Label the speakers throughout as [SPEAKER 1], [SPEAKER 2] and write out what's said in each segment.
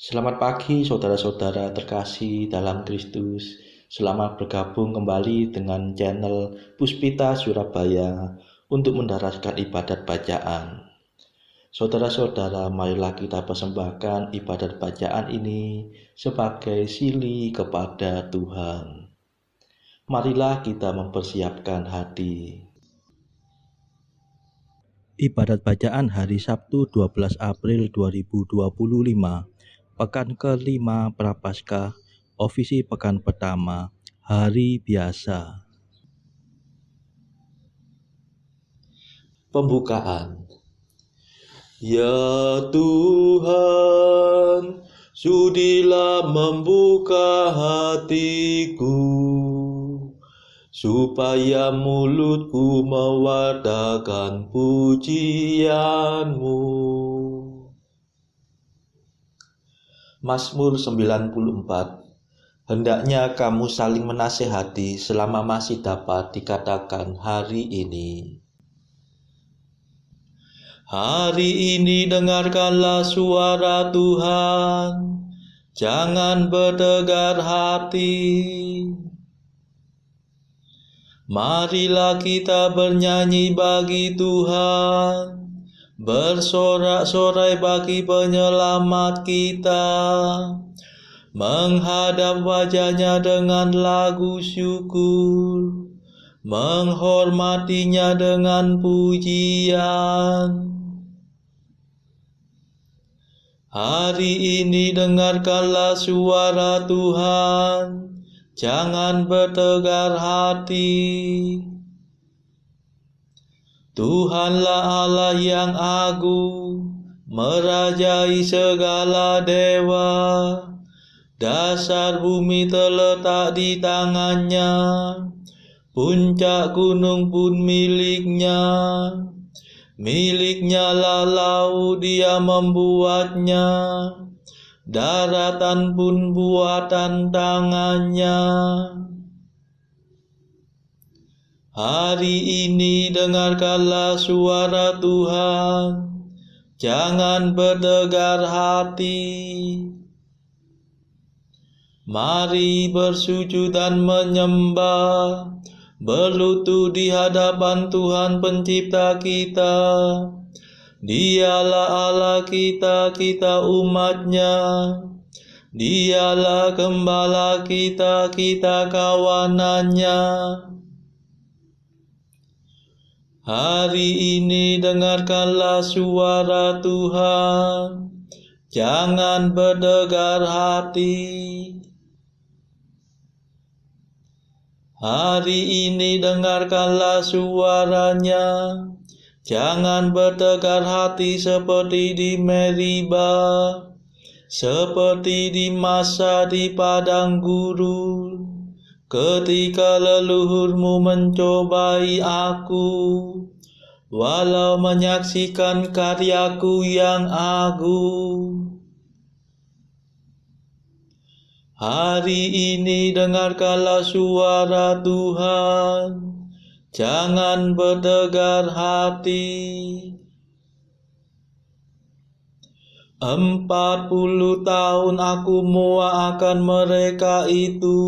[SPEAKER 1] Selamat pagi saudara-saudara terkasih dalam Kristus. Selamat bergabung kembali dengan channel Puspita Surabaya untuk mendaraskan ibadat bacaan. Saudara-saudara, marilah kita persembahkan ibadat bacaan ini sebagai sili kepada Tuhan. Marilah kita mempersiapkan hati. Ibadat bacaan hari Sabtu 12 April 2025, Pekan kelima Prapaskah, Ofisi Pekan Pertama, Hari Biasa. Pembukaan. Ya Tuhan, sudilah membuka hatiku, supaya mulutku mewartakan pujian-Mu. Mazmur 94. Hendaknya kamu saling menasehati selama masih dapat dikatakan hari ini. Hari ini dengarkanlah suara Tuhan, jangan bertegar hati. Marilah kita bernyanyi bagi Tuhan, bersorak-sorai bagi penyelamat kita, menghadap wajah-Nya dengan lagu syukur, menghormatinya dengan pujian. Hari ini dengarkanlah suara Tuhan, jangan bertegar hati. Tuhanlah Allah yang agung, merajai segala dewa. Dasar bumi terletak di tangan-Nya, puncak gunung pun milik-Nya. Milik-Nya lah laut, Dia membuatnya, daratan pun buatan tangan-Nya. Hari ini dengarkanlah suara Tuhan, jangan bertegar hati. Mari bersujud dan menyembah, berlutut di hadapan Tuhan Pencipta kita. Dialah Allah kita, kita umat-Nya. Dialah Gembala kita, kita kawanan-Nya. Hari ini dengarkanlah suara Tuhan, jangan bertegar hati. Hari ini dengarkanlah suara-Nya, jangan bertegar hati seperti di Meriba, seperti di masa di padang gurun, ketika leluhurmu mencobai aku, walau menyaksikan karyaku yang agung. Hari ini dengarkanlah suara Tuhan, jangan bertegar hati. 40 tahun aku muak akan mereka itu,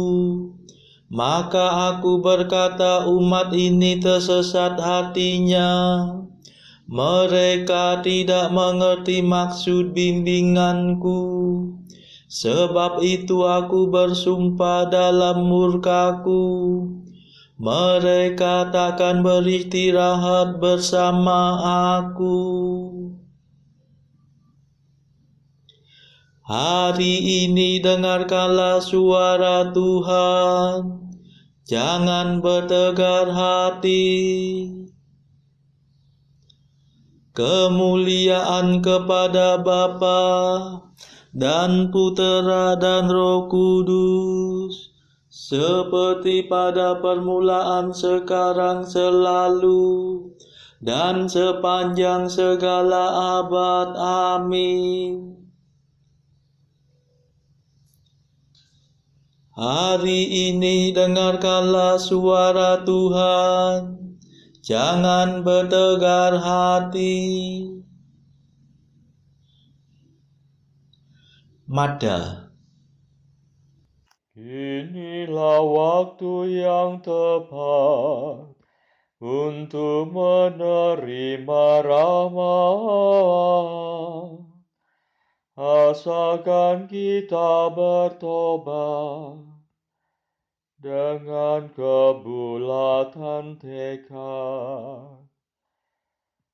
[SPEAKER 1] maka aku berkata umat ini tersesat hatinya. Mereka tidak mengerti maksud bimbinganku. Sebab itu aku bersumpah dalam murkaku, mereka takkan beristirahat bersama aku. Hari ini dengarkanlah suara Tuhan, jangan bertegar hati. Kemuliaan kepada Bapa dan Putera dan Roh Kudus, seperti pada permulaan, sekarang, selalu, dan sepanjang segala abad. Amin. Hari ini dengarkanlah suara Tuhan, jangan bertegar hati. Mada.
[SPEAKER 2] Inilah waktu yang tepat untuk menerima rahmat. Asalkan kita bertobat dengan kebulatan tekad.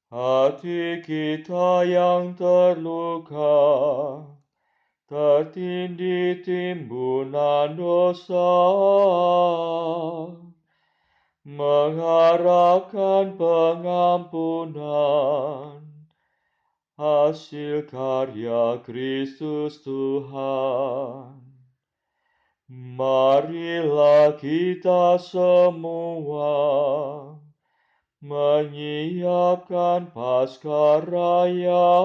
[SPEAKER 2] Hati kita yang terluka, tertindih timbunan dosa, mengharapkan pengampunan, hasil karya Kristus Tuhan. Marilah kita semua menyiapkan Paskah Raya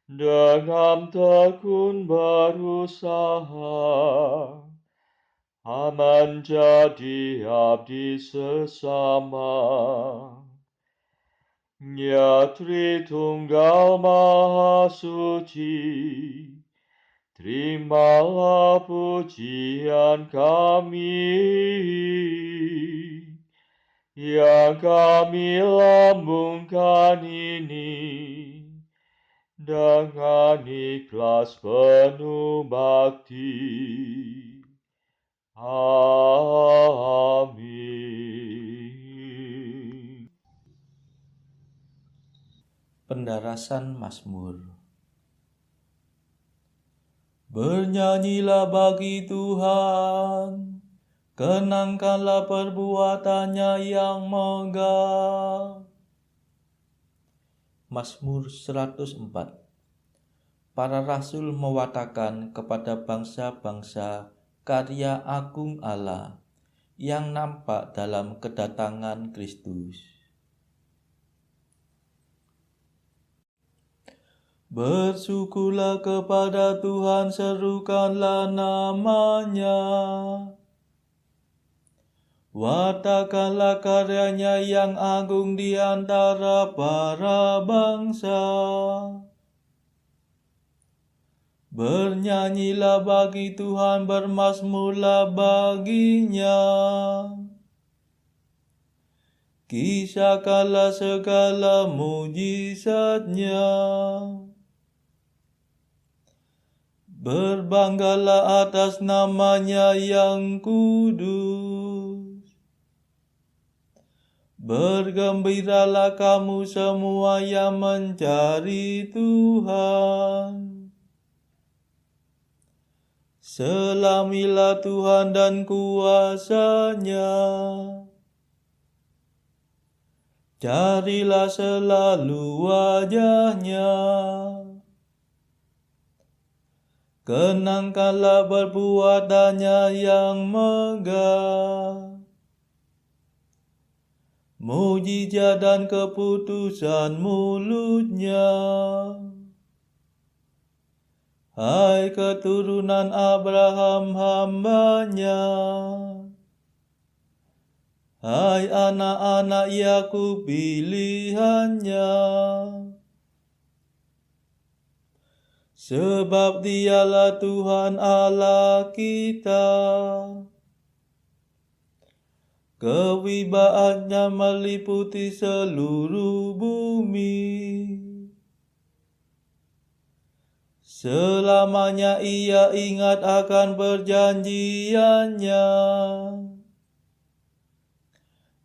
[SPEAKER 2] dengan tekun berusaha menjadi abdi sesama. Ya Tritunggal Maha Suci, terimalah pujian kami yang kami lambungkan ini dengan ikhlas penuh bakti. Amin.
[SPEAKER 1] Pendarasan Mazmur. Bernyanyilah bagi Tuhan, kenangkanlah perbuatannya yang megah. Mazmur 104. Para rasul mewatakan kepada bangsa-bangsa karya agung Allah yang nampak dalam kedatangan Kristus. Bersyukurlah kepada Tuhan, serukanlah namanya. Watakanlah karyanya yang agung di antara para bangsa. Bernyanyilah bagi Tuhan, bermazmurlah baginya. Kisahkanlah segala mujizatnya. Berbanggalah atas namanya yang kudus. Bergembiralah kamu semua yang mencari Tuhan. Selamilah Tuhan dan kuasa-Nya. Carilah selalu wajah-Nya. Kenangkanlah perbuatannya yang megah. Mujizat dan keputusan mulutnya. Hai keturunan Abraham hamba-Nya. Hai anak-anak Yakub pilihan-Nya. Sebab Dialah Tuhan Allah kita. Kewibawaannya meliputi seluruh bumi. Selamanya Ia ingat akan perjanjiannya,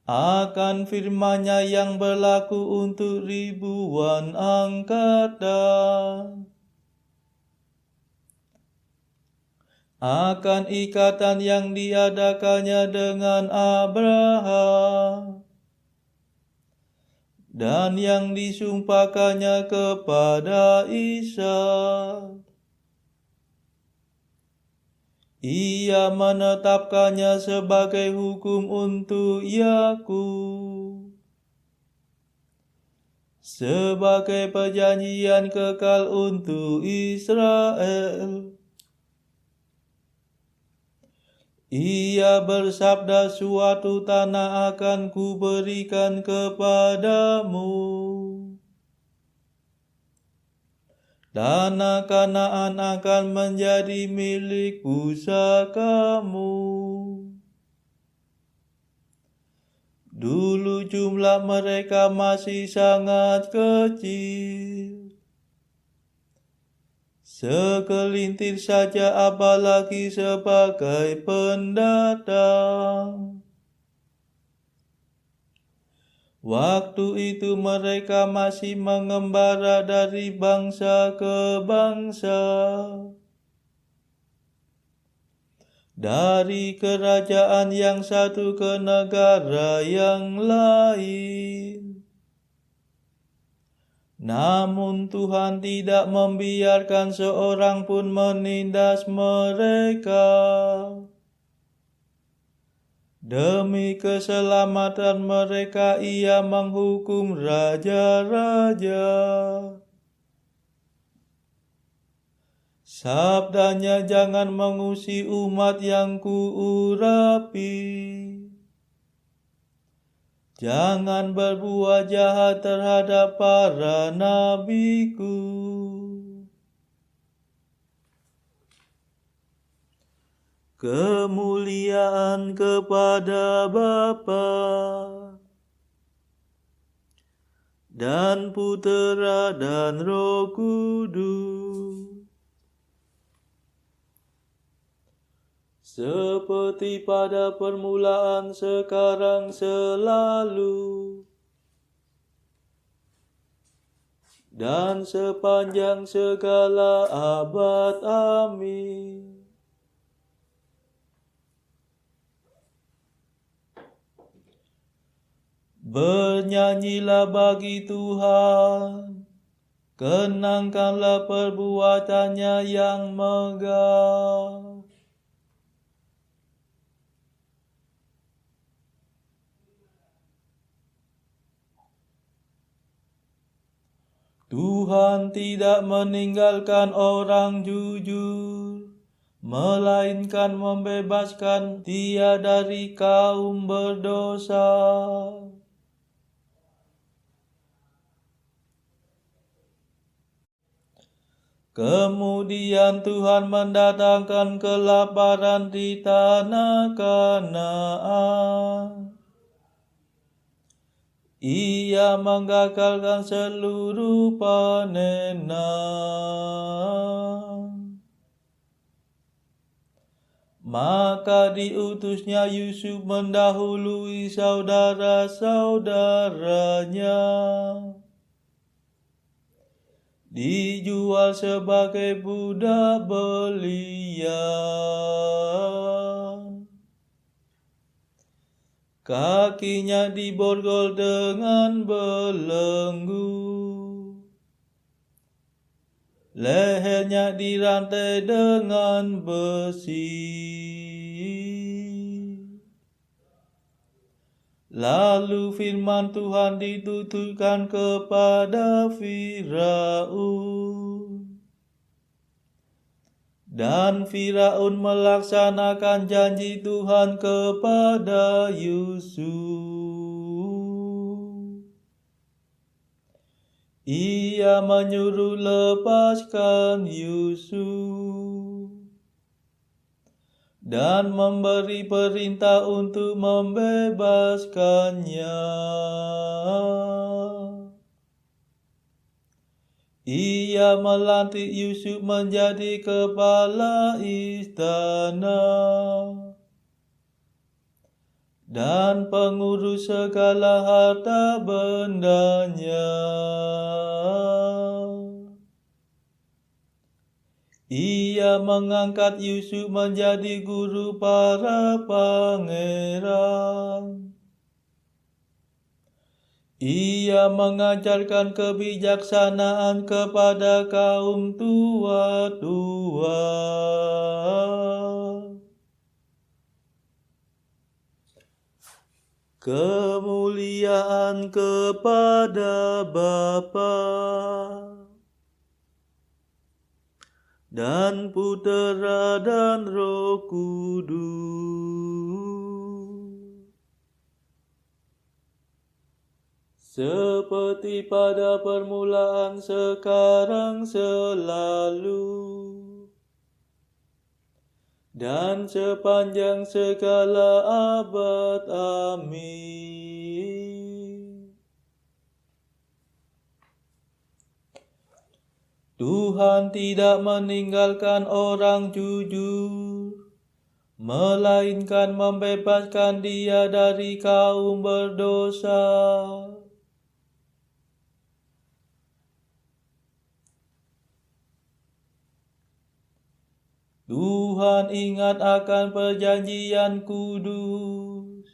[SPEAKER 1] akan firman-Nya yang berlaku untuk ribuan angkatan, akan ikatan yang diadakannya dengan Abraham, dan yang disumpahkannya kepada Ishak. Ia menetapkannya sebagai hukum untuk Yakub, sebagai perjanjian kekal untuk Israel. Ia bersabda, suatu tanah akan kuberikan kepadamu, Tanah Kanaan akan menjadi milik pusakamu. Dulu jumlah mereka masih sangat kecil, segelintir saja apalagi sebagai pendatang. Waktu itu mereka masih mengembara dari bangsa ke bangsa, dari kerajaan yang satu ke negara yang lain. Namun Tuhan tidak membiarkan seorang pun menindas mereka. Demi keselamatan mereka Ia menghukum raja-raja. Sabdanya, jangan mengusi umat yang kuurapi. Jangan berbuat jahat terhadap para nabiku. Kemuliaan kepada Bapa dan Putera dan Roh Kudus, seperti pada permulaan, sekarang, selalu, dan sepanjang segala abad. Amin. Bernyanyilah bagi Tuhan, kenangkanlah perbuatannya yang megah. Tuhan tidak meninggalkan orang jujur, melainkan membebaskan dia dari kaum berdosa. Kemudian Tuhan mendatangkan kelaparan di tanah Kanaan. Ia menggagalkan seluruh panenan. Maka diutusnya Yusuf mendahului saudara-saudaranya, dijual sebagai budak belian. Kakinya diborgol dengan belenggu, lehernya dirantai dengan besi. Lalu firman Tuhan dituturkan kepada Firaun, dan Firaun melaksanakan janji Tuhan kepada Yusuf. Ia menyuruh lepaskan Yusuf dan memberi perintah untuk membebaskannya. Ia melantik Yusuf menjadi kepala istana dan pengurus segala harta bendanya. Ia mengangkat Yusuf menjadi guru para pangeran. Ia mengajarkan kebijaksanaan kepada kaum tua-tua. Kemuliaan kepada Bapa dan Putera dan Roh Kudus, seperti pada permulaan, sekarang, selalu, dan sepanjang segala abad. Amin. Tuhan tidak meninggalkan orang jujur, melainkan membebaskan dia dari kaum berdosa. Tuhan ingat akan perjanjian kudus.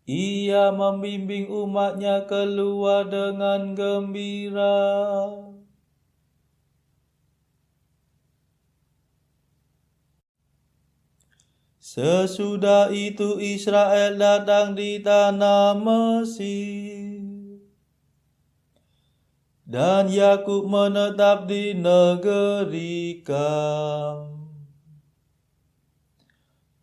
[SPEAKER 1] Ia membimbing umat-Nya keluar dengan gembira. Sesudah itu Israel datang di tanah Mesir, dan Yakub menetap di negeri Kam.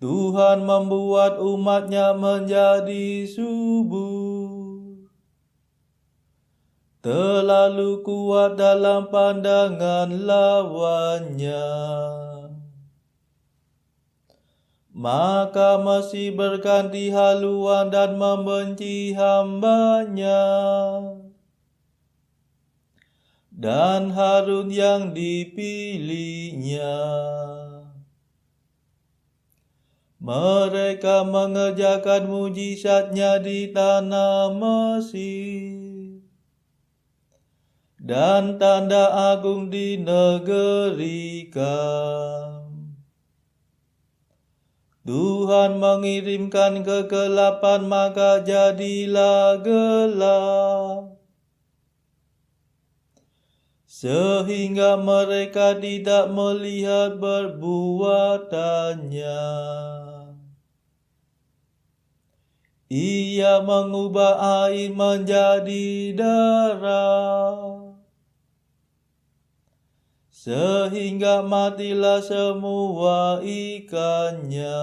[SPEAKER 1] Tuhan membuat umat-Nya menjadi subur, terlalu kuat dalam pandangan lawannya. Maka Mesir berganti haluan dan membenci hamba-Nya. Dan Harun yang dipilihnya. Mereka mengerjakan mujizat-Nya di tanah Mesir, dan tanda agung di negeri Kam. Tuhan mengirimkan kegelapan, maka jadilah gelap, sehingga mereka tidak melihat perbuatannya. Ia mengubah air menjadi darah, sehingga matilah semua ikannya.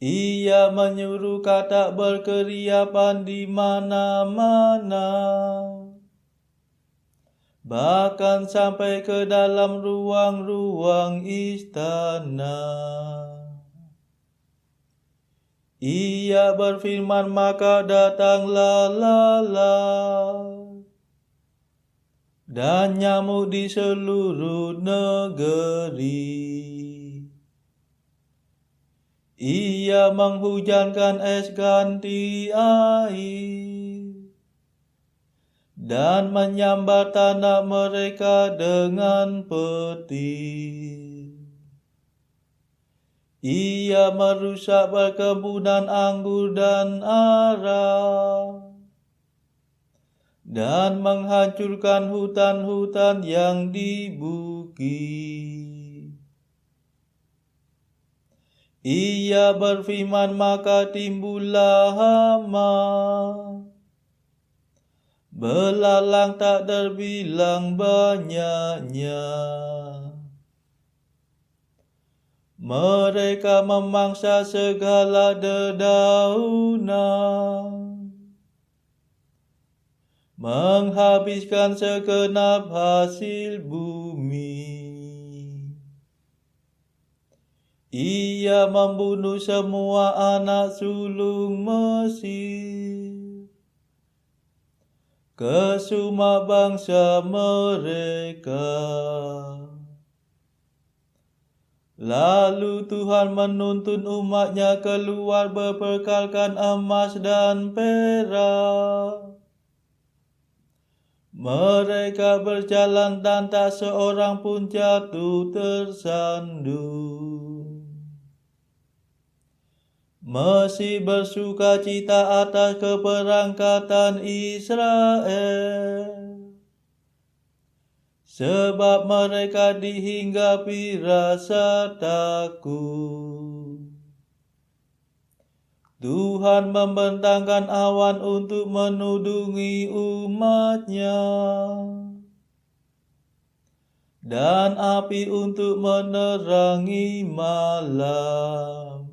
[SPEAKER 1] Ia menyuruh katak berkeriapan di mana-mana, bahkan sampai ke dalam ruang-ruang istana. Ia berfirman, maka datanglah lalat dan nyamuk di seluruh negeri. Ia menghujankan es ganti air, dan menyambar tanah mereka dengan petir. Ia merusak perkebunan anggur dan ara, dan menghancurkan hutan-hutan yang di bukit. Ia berfirman, maka timbullah hama, belalang tak terbilang banyaknya. Mereka memangsa segala dedaunan, menghabiskan segenap hasil bumi. Ia membunuh semua anak sulung Mesir, kesuma bangsa mereka. Lalu Tuhan menuntun umat-Nya keluar berpekalkan emas dan perak. Mereka berjalan dan tak seorang pun jatuh tersandung. Mesir bersukacita atas keberangkatan Israel, sebab mereka dihinggapi rasa takut. Tuhan membentangkan awan untuk menudungi umat-Nya, dan api untuk menerangi malam.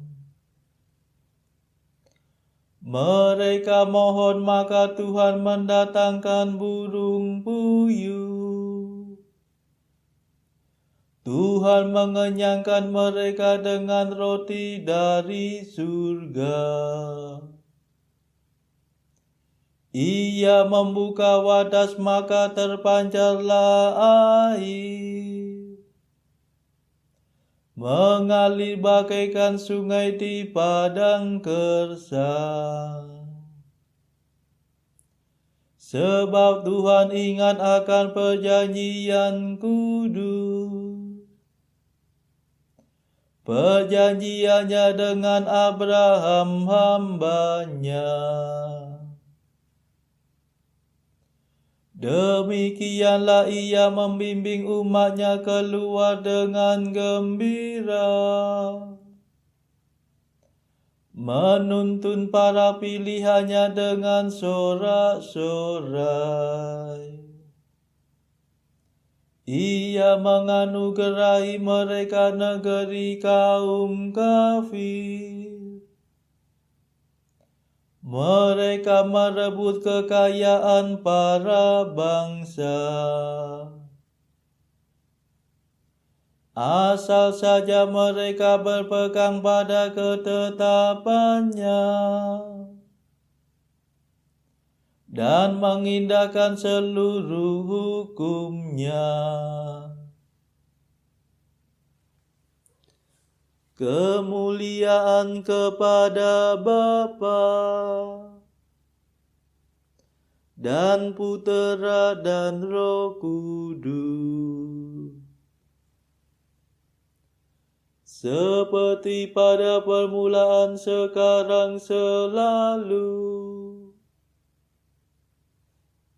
[SPEAKER 1] Mereka mohon, maka Tuhan mendatangkan burung puyuh. Tuhan mengenyangkan mereka dengan roti dari surga. Ia membuka wadas, maka terpancarlah air, mengalir bagaikan sungai di padang gersang. Sebab Tuhan ingat akan perjanjian kudus, perjanjiannya dengan Abraham hamba-Nya. Demikianlah Ia membimbing umat-Nya keluar dengan gembira, menuntun para pilihannya dengan sorak-sorai. Ia menganugerahi mereka negeri kaum kafir. Mereka merebut kekayaan para bangsa. Asal saja mereka berpegang pada ketetapan-Nya dan mengindahkan seluruh hukum-Nya. Kemuliaan kepada Bapa dan Putera dan Roh Kudus, seperti pada permulaan, sekarang, selalu,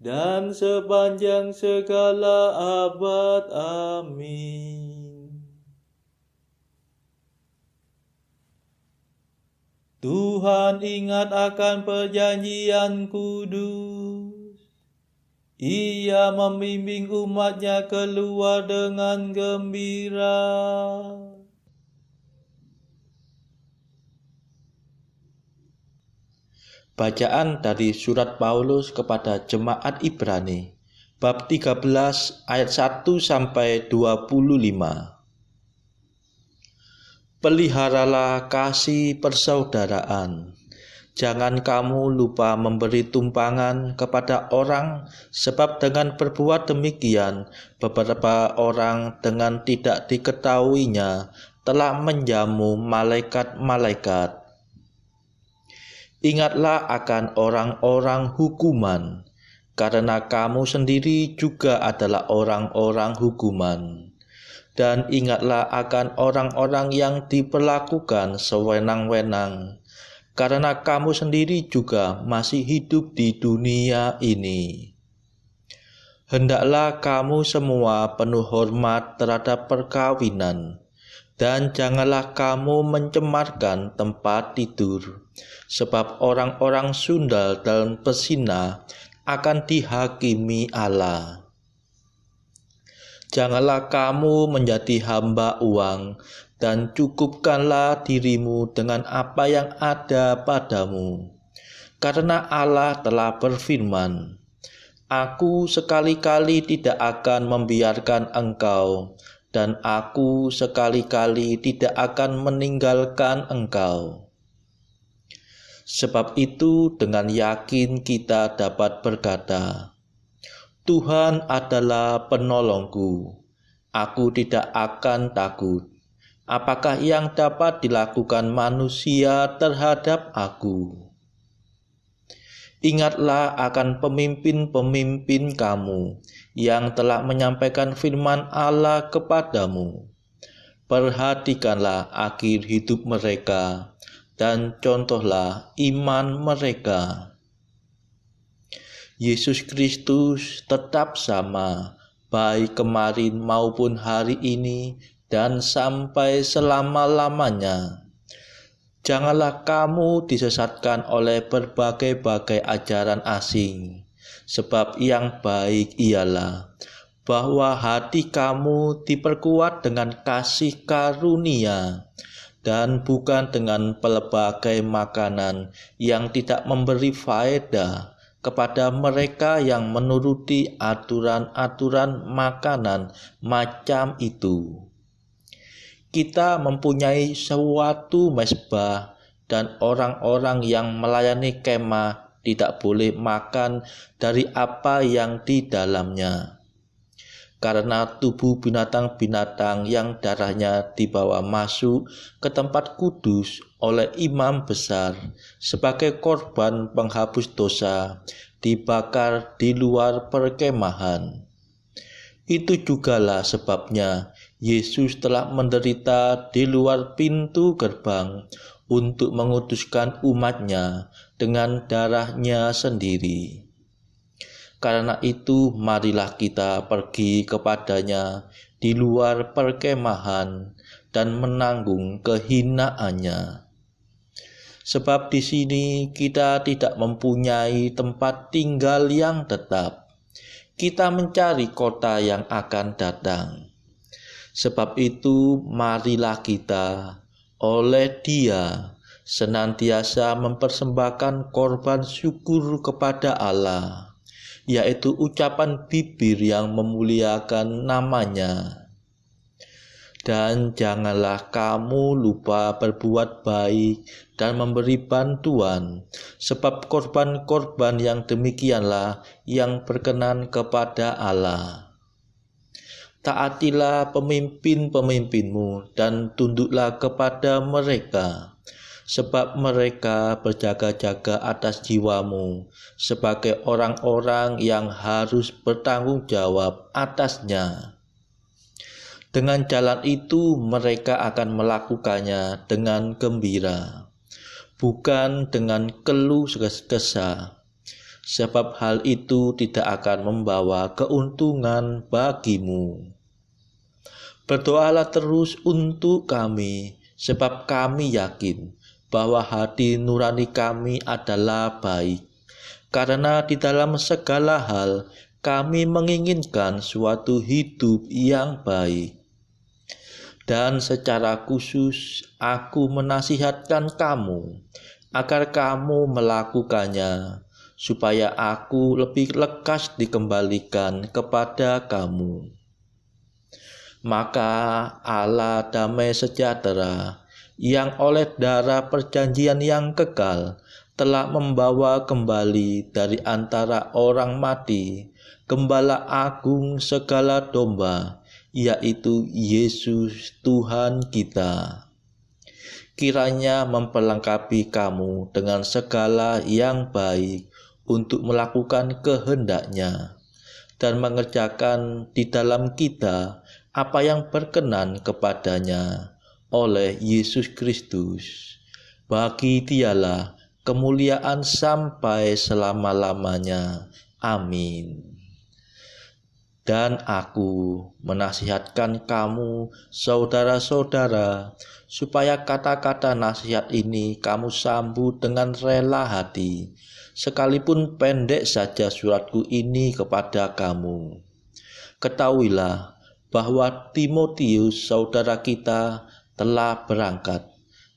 [SPEAKER 1] dan sepanjang segala abad. Amin. Tuhan ingat akan perjanjian kudus. Ia membimbing umat-Nya keluar dengan gembira. Bacaan dari surat Paulus kepada jemaat Ibrani, bab 13 ayat 1 sampai 25. Peliharalah kasih persaudaraan. Jangan kamu lupa memberi tumpangan kepada orang, sebab dengan berbuat demikian, beberapa orang dengan tidak diketahuinya telah menjamu malaikat-malaikat. Ingatlah akan orang-orang hukuman, karena kamu sendiri juga adalah orang-orang hukuman. Dan ingatlah akan orang-orang yang diperlakukan sewenang-wenang, karena kamu sendiri juga masih hidup di dunia ini. Hendaklah kamu semua penuh hormat terhadap perkawinan, dan janganlah kamu mencemarkan tempat tidur, sebab orang-orang sundal dan pezina akan dihakimi Allah. Janganlah kamu menjadi hamba uang, dan cukupkanlah dirimu dengan apa yang ada padamu. Karena Allah telah berfirman, Aku sekali-kali tidak akan membiarkan engkau, dan Aku sekali-kali tidak akan meninggalkan engkau. Sebab itu dengan yakin kita dapat berkata, Tuhan adalah penolongku, aku tidak akan takut. Apakah yang dapat dilakukan manusia terhadap aku? Ingatlah akan pemimpin-pemimpin kamu yang telah menyampaikan firman Allah kepadamu. Perhatikanlah akhir hidup mereka dan contohlah iman mereka. Yesus Kristus tetap sama, baik kemarin maupun hari ini dan sampai selama-lamanya. Janganlah kamu disesatkan oleh berbagai-bagai ajaran asing, sebab yang baik ialah bahwa hati kamu diperkuat dengan kasih karunia dan bukan dengan pelbagai makanan yang tidak memberi faedah kepada mereka yang menuruti aturan-aturan makanan macam itu. Kita mempunyai suatu mezbah dan orang-orang yang melayani kemah tidak boleh makan dari apa yang di dalamnya. Karena tubuh binatang-binatang yang darahnya dibawa masuk ke tempat kudus oleh imam besar sebagai korban penghapus dosa dibakar di luar perkemahan. Itu jugalah sebabnya Yesus telah menderita di luar pintu gerbang untuk mengutuskan umatnya dengan darahnya sendiri. Karena itu marilah kita pergi kepadanya di luar perkemahan dan menanggung kehinaannya. Sebab di sini kita tidak mempunyai tempat tinggal yang tetap. Kita mencari kota yang akan datang. Sebab itu marilah kita oleh Dia senantiasa mempersembahkan korban syukur kepada Allah, yaitu ucapan bibir yang memuliakan namanya. Dan janganlah kamu lupa berbuat baik dan memberi bantuan, sebab korban-korban yang demikianlah yang berkenan kepada Allah. Taatilah pemimpin-pemimpinmu dan tunduklah kepada mereka, sebab mereka berjaga-jaga atas jiwamu sebagai orang-orang yang harus bertanggung jawab atasnya. Dengan jalan itu mereka akan melakukannya dengan gembira, bukan dengan keluh kesah, sebab hal itu tidak akan membawa keuntungan bagimu. Berdoalah terus untuk kami, sebab kami yakin bahwa hati nurani kami adalah baik, karena di dalam segala hal kami menginginkan suatu hidup yang baik. Dan secara khusus aku menasihatkan kamu agar kamu melakukannya, supaya aku lebih lekas dikembalikan kepada kamu. Maka Allah damai sejahtera yang oleh darah perjanjian yang kekal telah membawa kembali dari antara orang mati Gembala Agung segala domba, yaitu Yesus Tuhan kita. Kiranya memperlengkapi kamu dengan segala yang baik untuk melakukan kehendak-Nya dan mengerjakan di dalam kita apa yang berkenan kepadanya oleh Yesus Kristus. Bagi Dialah kemuliaan sampai selama-lamanya. Amin. Dan aku menasihatkan kamu, saudara-saudara, supaya kata-kata nasihat ini kamu sambut dengan rela hati, sekalipun pendek saja suratku ini kepada kamu. Ketahuilah bahwa Timotius, saudara kita, telah berangkat.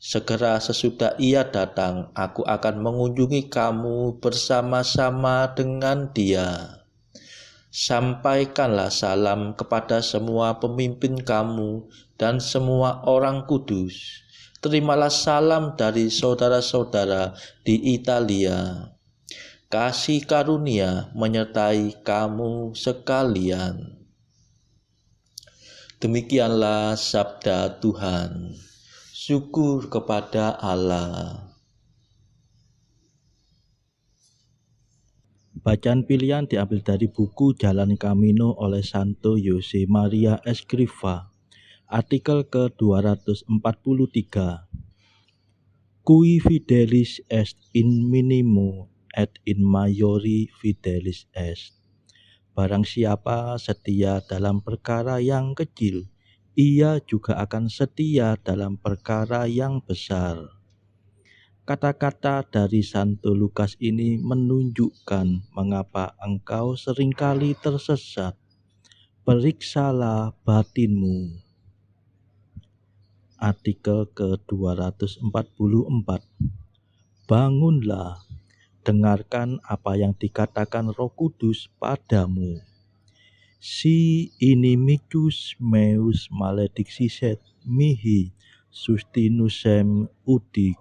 [SPEAKER 1] Segera sesudah ia datang, aku akan mengunjungi kamu bersama-sama dengan dia. Sampaikanlah salam kepada semua pemimpin kamu dan semua orang kudus. Terimalah salam dari saudara-saudara di Italia. Kasih karunia menyertai kamu sekalian. Demikianlah sabda Tuhan. Syukur kepada Allah.
[SPEAKER 3] Bacaan pilihan diambil dari buku Jalan Camino oleh Santo Jose Maria Escrivá, artikel ke-243. Cui fidelis est in minimo et in maiori fidelis est. Barang siapa setia dalam perkara yang kecil, ia juga akan setia dalam perkara yang besar. Kata-kata dari Santo Lukas ini menunjukkan mengapa engkau seringkali tersesat. Periksalah batinmu. artikel ke-244. Bangunlah, dengarkan apa yang dikatakan Roh Kudus padamu. Si inimicus meus maledictisset mihi sustinusem udic.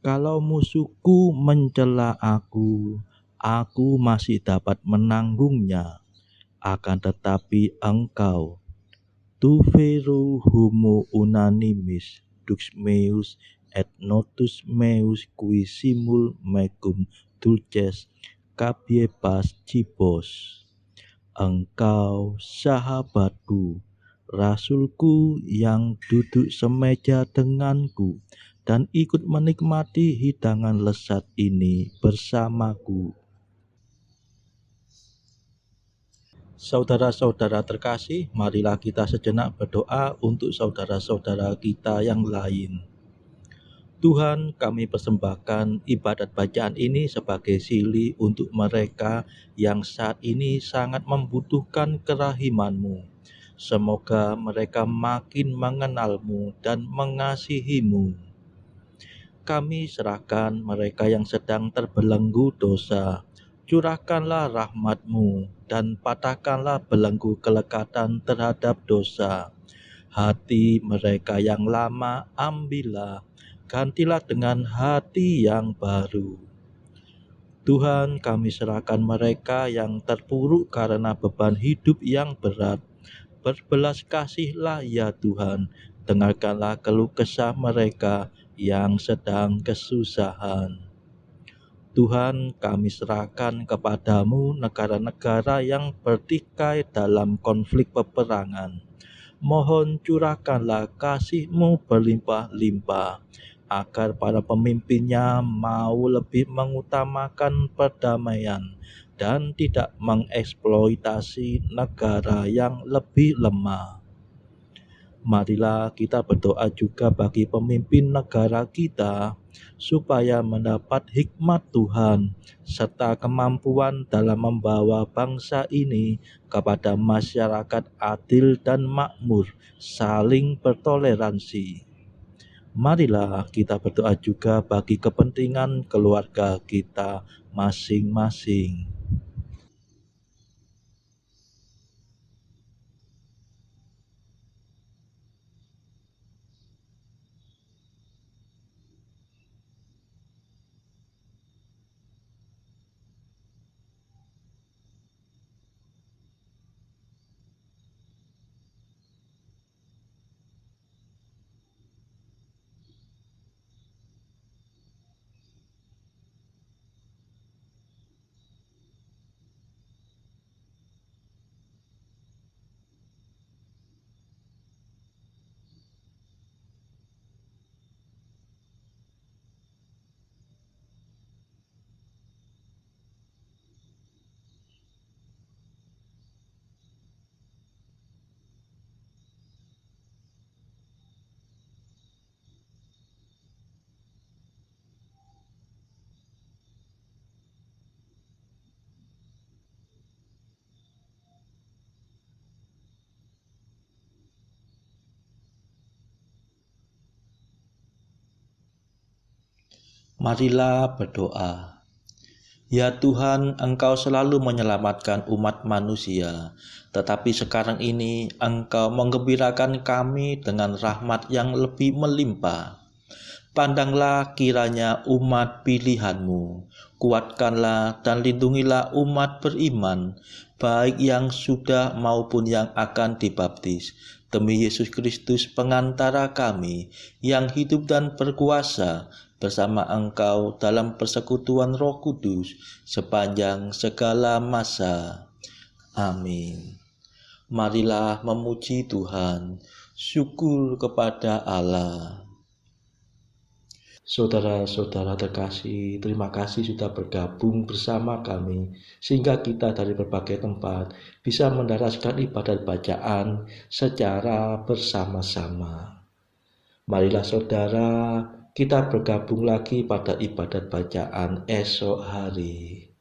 [SPEAKER 3] Kalau musuhku mencela aku masih dapat menanggungnya. Akan tetapi engkau, tu vero homo unanimis, dux meus et notus meus qui simul mecum dulces cabiepas cibos. Engkau sahabatku, rasulku yang duduk semeja denganku dan ikut menikmati hidangan lezat ini bersamaku. Saudara-saudara terkasih, marilah kita sejenak berdoa untuk saudara-saudara kita yang lain. Tuhan, kami persembahkan ibadat bacaan ini sebagai silih untuk mereka yang saat ini sangat membutuhkan kerahiman-Mu. Semoga mereka makin mengenal-Mu dan mengasihi-Mu. Kami serahkan mereka yang sedang terbelenggu dosa. Curahkanlah rahmat-Mu dan patahkanlah belenggu kelekatan terhadap dosa. Hati mereka yang lama ambillah, gantilah dengan hati yang baru. Tuhan, kami serahkan mereka yang terpuruk karena beban hidup yang berat. Berbelas kasihlah ya Tuhan, dengarkanlah keluh kesah mereka yang sedang kesusahan. Tuhan, kami serahkan kepadamu negara-negara yang bertikai dalam konflik peperangan. Mohon curahkanlah kasih-Mu berlimpah-limpah, agar para pemimpinnya mau lebih mengutamakan perdamaian dan tidak mengeksploitasi negara yang lebih lemah. Marilah kita berdoa juga bagi pemimpin negara kita, supaya mendapat hikmat Tuhan, serta kemampuan dalam membawa bangsa ini kepada masyarakat adil dan makmur, saling bertoleransi. Marilah kita berdoa juga bagi kepentingan keluarga kita masing-masing.
[SPEAKER 1] Marilah berdoa. Ya Tuhan, Engkau selalu menyelamatkan umat manusia, tetapi sekarang ini Engkau menggembirakan kami dengan rahmat yang lebih melimpah. Pandanglah kiranya umat pilihan-Mu, kuatkanlah dan lindungilah umat beriman, baik yang sudah maupun yang akan dibaptis, demi Yesus Kristus pengantara kami, yang hidup dan berkuasa bersama Engkau dalam persekutuan Roh Kudus sepanjang segala masa. Amin. Marilah memuji Tuhan. Syukur kepada Allah. Saudara-saudara terkasih, terima kasih sudah bergabung bersama kami, sehingga kita dari berbagai tempat bisa mendaraskan ibadat bacaan secara bersama-sama. Marilah saudara, kita bergabung lagi pada ibadat bacaan esok hari.